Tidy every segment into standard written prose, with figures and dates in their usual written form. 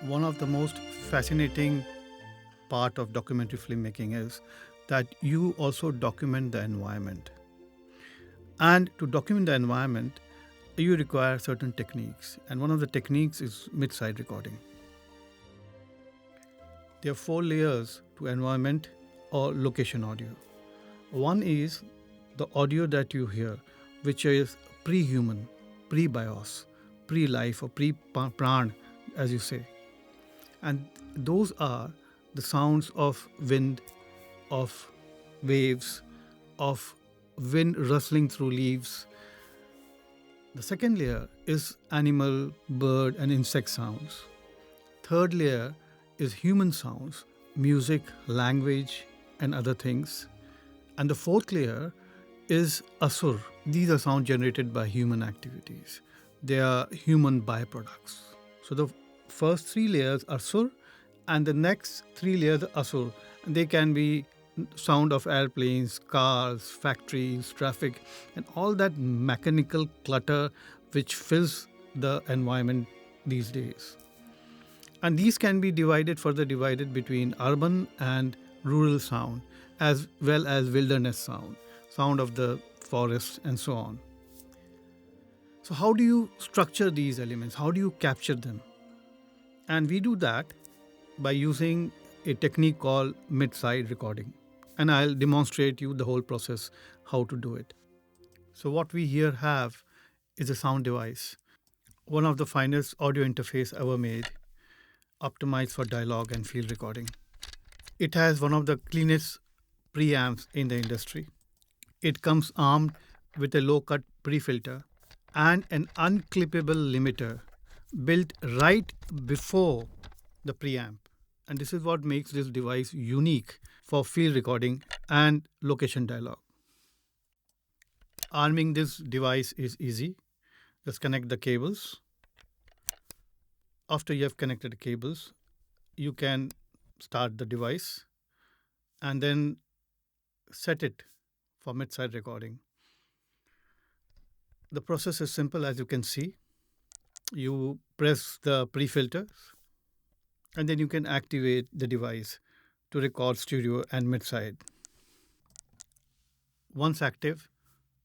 One of the most fascinating part of documentary filmmaking is that you also document the environment. And to document the environment, you require certain techniques. And one of the techniques is mid-side recording. There are four layers to environment or location audio. One is the audio that you hear, which is pre-human, pre-bios, pre-life or pre-pran, as you say. And those are the sounds of wind, of waves, of wind rustling through leaves. The second layer is animal, bird, and insect sounds. Third layer is human sounds, music, language, and other things. And the fourth layer is asur. These are sounds generated by human activities. They are human byproducts. So the first three layers are sur, and the next three layers are asur. And they can be sound of airplanes, cars, factories, traffic, and all that mechanical clutter which fills the environment these days. And these can be further divided between urban and rural sound, as well as wilderness sound, sound of the forest, and so on. So, how do you structure these elements? How do you capture them? And we do that by using a technique called mid-side recording. And I'll demonstrate you the whole process how to do it. So, what we here have is a sound device, one of the finest audio interface ever made, optimized for dialogue and field recording. It has one of the cleanest preamps in the industry. It comes armed with a low cut pre filter and an unclippable limiter built right before the preamp. And this is what makes this device unique for field recording and location dialogue. Arming this device is easy. Just connect the cables. After you have connected the cables, you can start the device and then set it for mid-side recording. The process is simple, as you can see. You press the pre-filters and then you can activate the device to record stereo and mid-side. Once active,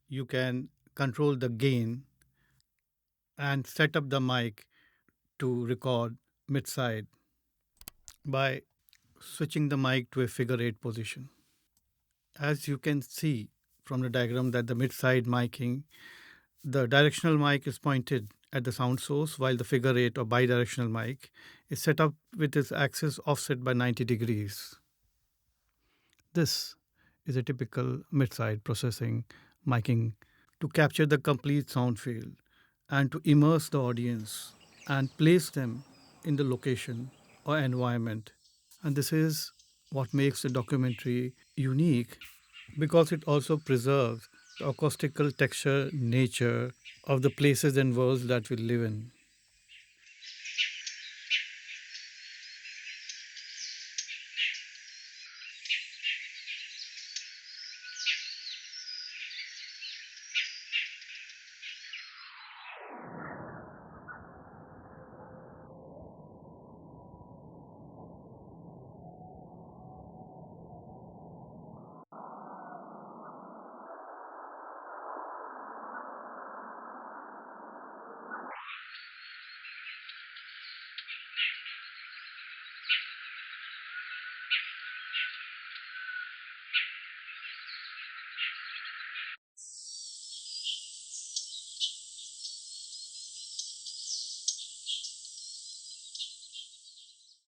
you can control the gain and set up the mic to record mid-side by switching the mic to a figure 8 position. As you can see from the diagram that the mid-side miking, the directional mic is pointed at the sound source while the figure 8 or bidirectional mic is set up with its axis offset by 90 degrees. This is a typical mid-side processing miking to capture the complete sound field and to immerse the audience and place them in the location or environment. And this is what makes the documentary unique because it also preserves the acoustical texture nature of the places and worlds that we live in.